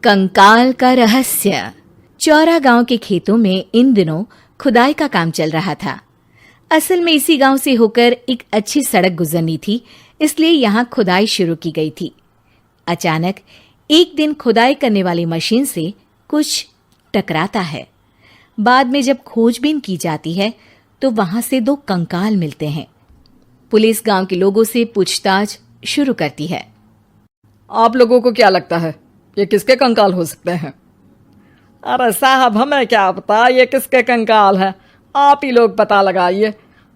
कंकाल का रहस्य। चौरा गांव के खेतों में इन दिनों खुदाई का काम चल रहा था। असल में इसी गांव से होकर एक अच्छी सड़क गुजरनी थी, इसलिए यहाँ खुदाई शुरू की गई थी। अचानक एक दिन खुदाई करने वाली मशीन से कुछ टकराता है। बाद में जब खोजबीन की जाती है तो वहां से 2 कंकाल मिलते हैं। पुलिस गांव के लोगों से पूछताछ शुरू करती है। आप लोगों को क्या लगता है ये किसके कंकाल हो सकते हैं? अरे साहब, हमें क्या पता ये किसके कंकाल है, आप ही लोग पता लगाइए।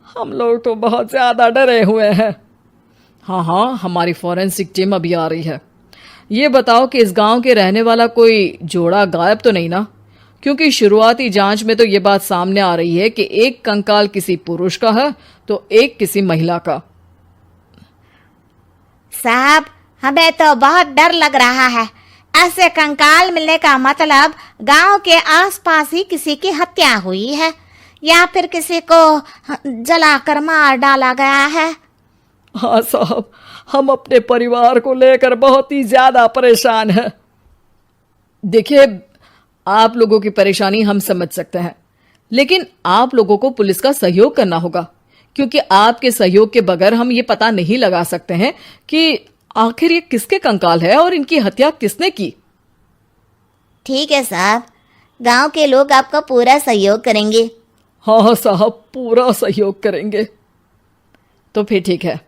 हम लोग तो बहुत ज़्यादा डरे हुए हैं। हाँ, हमारी फॉरेंसिक टीम अभी आ रही है। ये बताओ कि इस गांव के रहने वाला कोई जोड़ा गायब तो नहीं ना? क्योंकि शुरुआती जांच में तो ये बात सामने आ रही है कि एक कंकाल किसी पुरुष का है तो एक किसी महिला का। साहब, हमें तो बहुत डर लग रहा है। ऐसे कंकाल मिलने का मतलब गांव के आसपास ही किसी की हत्या हुई है या फिर किसी को जलाकर मार डाला गया है। हाँ साहब, हम अपने परिवार को लेकर बहुत ही ज्यादा परेशान हैं। देखिए, आप लोगों की परेशानी हम समझ सकते हैं, लेकिन आप लोगों को पुलिस का सहयोग करना होगा, क्योंकि आपके सहयोग के बगैर हम ये पता नहीं लगा सकते हैं कि आखिर ये किसके कंकाल है और इनकी हत्या किसने की। ठीक है साहब, गांव के लोग आपका पूरा सहयोग करेंगे। हाँ साहब, पूरा सहयोग करेंगे। तो फिर ठीक है,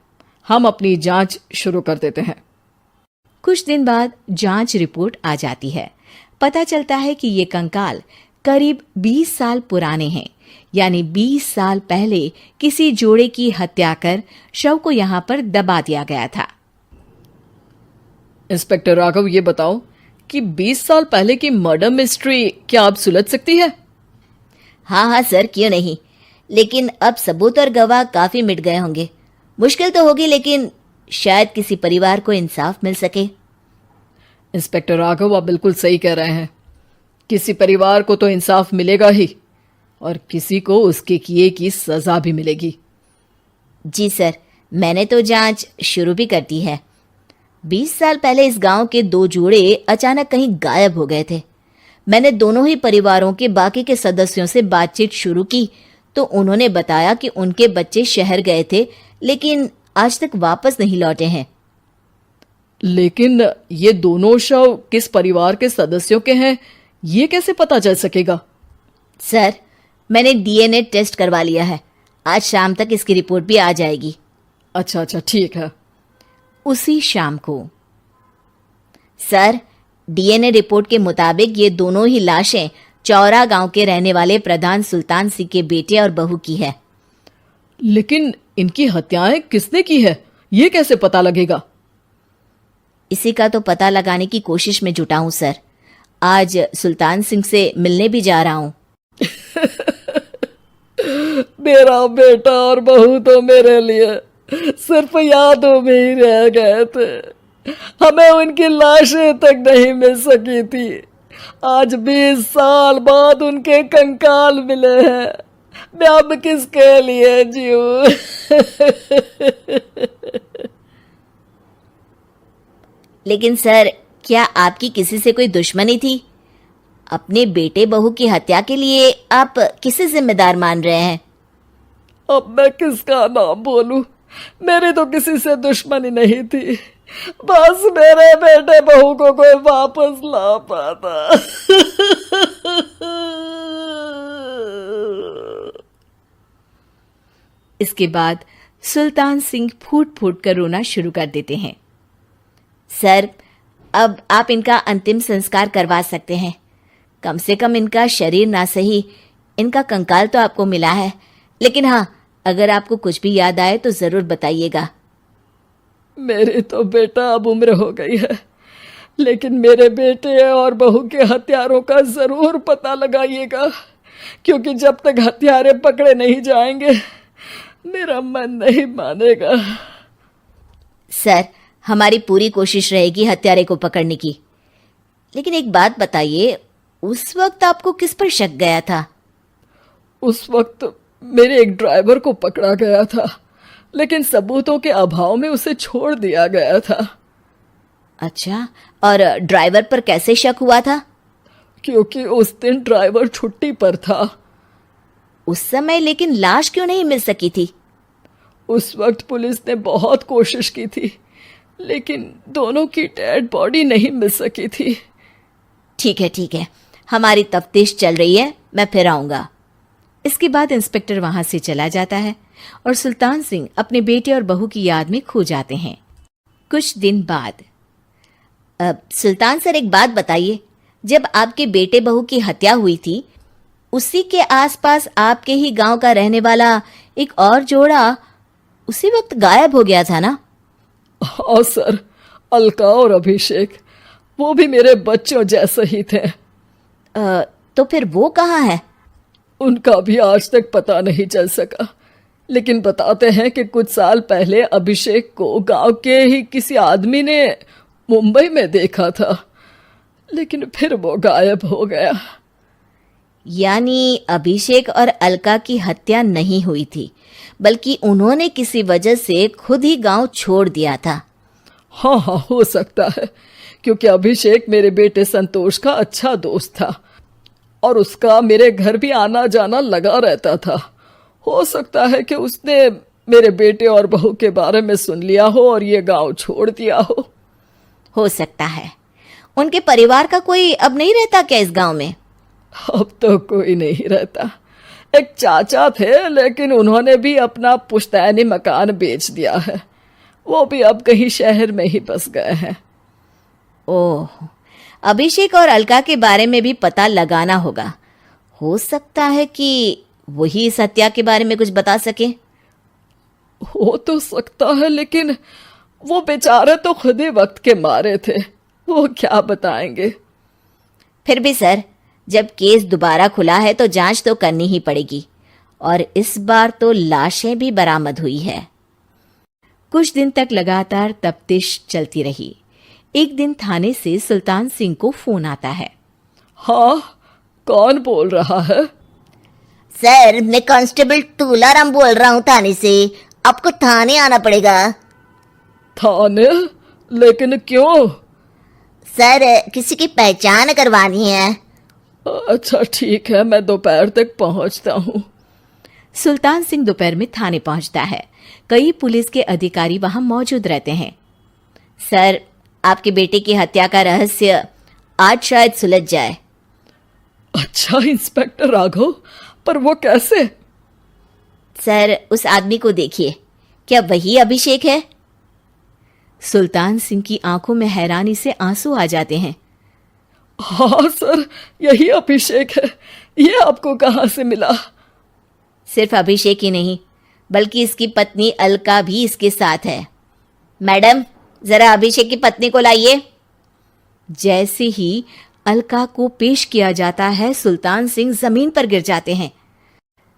हम अपनी जांच शुरू कर देते हैं। कुछ दिन बाद जांच रिपोर्ट आ जाती है। पता चलता है कि ये कंकाल करीब 20 साल पुराने हैं, यानी 20 साल पहले किसी जोड़े की हत्या कर शव को यहाँ पर दबा दिया गया था। इंस्पेक्टर राघव, ये बताओ कि 20 साल पहले की मर्डर मिस्ट्री क्या अब सुलझ सकती है? हाँ सर, क्यों नहीं। लेकिन अब सबूत और गवाह काफी मिट गए होंगे। मुश्किल तो होगी, लेकिन शायद किसी परिवार को इंसाफ मिल सके। इंस्पेक्टर राघव, आप बिल्कुल सही कह रहे हैं। किसी परिवार को तो इंसाफ मिलेगा ही और किसी को उसके किए की सजा भी मिलेगी। जी सर, मैंने तो जांच शुरू भी कर दी है। 20 साल पहले इस गांव के 2 जोड़े अचानक कहीं गायब हो गए थे। मैंने दोनों ही परिवारों के बाकी के सदस्यों से बातचीत शुरू की तो उन्होंने बताया कि उनके बच्चे शहर गए थे, लेकिन आज तक वापस नहीं लौटे हैं। लेकिन ये दोनों शव किस परिवार के सदस्यों के हैं, ये कैसे पता चल सकेगा? सर, मैंने डीएनए टेस्ट करवा लिया है। आज शाम तक इसकी रिपोर्ट भी आ जाएगी। अच्छा, ठीक है। उसी शाम को सर, डीएनए रिपोर्ट के मुताबिक ये दोनों ही लाशें चौरा गांव के रहने वाले प्रधान सुल्तान सिंह के बेटे और बहू की है। लेकिन इनकी हत्याएं किसने की है, ये कैसे पता लगेगा? इसी का तो पता लगाने की कोशिश में जुटा हूं सर। आज सुल्तान सिंह से मिलने भी जा रहा हूं। मेरा बेटा और बहू तो मेरे लिए सिर्फ यादों में ही रह गए थे। हमें उनकी लाशें तक नहीं मिल सकी थी। आज 20 साल बाद उनके कंकाल मिले हैं। मैं अब किसके लिए जीऊं? लेकिन सर, क्या आपकी किसी से कोई दुश्मनी थी? अपने बेटे बहू की हत्या के लिए आप किसे जिम्मेदार मान रहे हैं? अब मैं किसका नाम बोलूं? मेरी तो किसी से दुश्मनी नहीं थी, बस मेरे बेटे बहू को कोई वापस ला पाता। इसके बाद सुल्तान सिंह फूट फूट कर रोना शुरू कर देते हैं। सर, अब आप इनका अंतिम संस्कार करवा सकते हैं। कम से कम इनका शरीर ना सही, इनका कंकाल तो आपको मिला है। लेकिन हाँ, अगर आपको कुछ भी याद आए तो जरूर बताइएगा। मेरी तो बेटा अब उम्र हो गई है, लेकिन मेरे बेटे और बहू के हत्यारों का जरूर पता लगाइएगा, क्योंकि जब तक हत्यारे पकड़े नहीं जाएंगे मेरा मन नहीं मानेगा। सर, हमारी पूरी कोशिश रहेगी हत्यारे को पकड़ने की। लेकिन एक बात बताइए, उस वक्त आपको किस पर शक गया था? उस वक्त मेरे एक ड्राइवर को पकड़ा गया था, लेकिन सबूतों के अभाव में उसे छोड़ दिया गया था। अच्छा, और ड्राइवर पर कैसे शक हुआ था? क्योंकि उस दिन ड्राइवर छुट्टी पर था। उस समय लेकिन लाश क्यों नहीं मिल सकी थी? उस वक्त पुलिस ने बहुत कोशिश की थी, लेकिन दोनों की डेड बॉडी नहीं मिल सकी थी। ठीक है, हमारी तफ्तीश चल रही है, मैं फिर आऊंगा। इसके बाद इंस्पेक्टर वहां से चला जाता है और सुल्तान सिंह अपने बेटे और बहू की याद में खो जाते हैं। कुछ दिन बाद सुल्तान सर, एक बात बताइए, जब आपके बेटे बहू की हत्या हुई थी, उसी के आसपास आपके ही गांव का रहने वाला एक और जोड़ा उसी वक्त गायब हो गया था ना? हाँ सर, अलका और अभिषेक, वो भी मेरे बच्चों जैसे ही थे। तो फिर वो कहाँ है? उनका भी आज तक पता नहीं चल सका, लेकिन बताते हैं कि कुछ साल पहले अभिषेक को गांव के ही किसी आदमी ने मुंबई में देखा था, लेकिन फिर वो गायब हो गया। यानी अभिषेक और अलका की हत्या नहीं हुई थी, बल्कि उन्होंने किसी वजह से खुद ही गांव छोड़ दिया था। हाँ, हो सकता है, क्योंकि अभिषेक मेरे बेटे संतोष का अच्छा दोस्त था और उसका मेरे घर भी आना जाना लगा रहता था। हो सकता है कि उसने मेरे बेटे और बहू के बारे में सुन लिया हो और ये गांव छोड़ दिया हो सकता है। उनके परिवार का कोई अब नहीं रहता क्या इस गांव में? अब तो कोई नहीं रहता। एक चाचा थे, लेकिन उन्होंने भी अपना पुश्तैनी मकान बेच दिया है। वो भी अब कहीं शहर में ही बस गए हैं। ओह, अभिषेक और अलका के बारे में भी पता लगाना होगा। हो सकता है कि वही इस हत्या के बारे में कुछ बता सके। हो तो सकता है, लेकिन वो बेचारे तो खुद ही वक्त के मारे थे, वो क्या बताएंगे। फिर भी सर, जब केस दोबारा खुला है तो जांच तो करनी ही पड़ेगी, और इस बार तो लाशें भी बरामद हुई है। कुछ दिन तक लगातार तफ्तीश चलती रही। एक दिन थाने से सुल्तान सिंह को फोन आता है। हाँ, कौन बोल रहा है? सर, मैं कांस्टेबल तुलाराम बोल रहा हूँ थाने से। आपको थाने आना पड़ेगा। थाने? लेकिन क्यों? सर, किसी की पहचान करवानी है। अच्छा ठीक है, मैं दोपहर तक पहुंचता हूँ। सुल्तान सिंह दोपहर में थाने पहुंचता है। कई पुलिस के अधिकारी वहां मौजूद रहते हैं। सर, आपके बेटे की हत्या का रहस्य आज शायद सुलझ जाए। अच्छा इंस्पेक्टर राघव, पर वो कैसे? सर, उस आदमी को देखिए, क्या वही अभिषेक है? सुल्तान सिंह की आंखों में हैरानी से आंसू आ जाते हैं। हाँ सर, यही अभिषेक है। ये आपको कहाँ से मिला? सिर्फ अभिषेक ही नहीं, बल्कि इसकी पत्नी अलका भी इसके साथ है। मैडम, जरा अभिषेक की पत्नी को लाइए। जैसे ही अलका को पेश किया जाता है, सुल्तान सिंह जमीन पर गिर जाते हैं।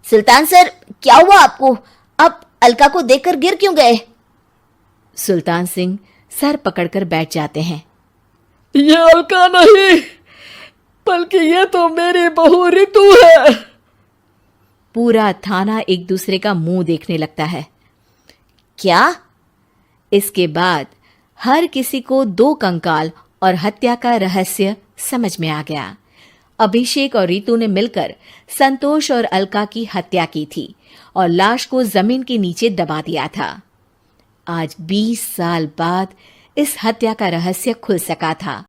सुल्तान सर, क्या हुआ आपको? आप अलका को देखकर गिर क्यों गए? सुल्तान सिंह सर पकड़कर बैठ जाते हैं। ये अलका नहीं, बल्कि ये तो मेरी बहू रितु है। पूरा थाना एक दूसरे का मुंह देखने लगता है। क्या? इसके बाद हर किसी को दो कंकाल और हत्या का रहस्य समझ में आ गया। अभिषेक और रितु ने मिलकर संतोष और अलका की हत्या की थी और लाश को जमीन के नीचे दबा दिया था। आज 20 साल बाद इस हत्या का रहस्य खुल सका था।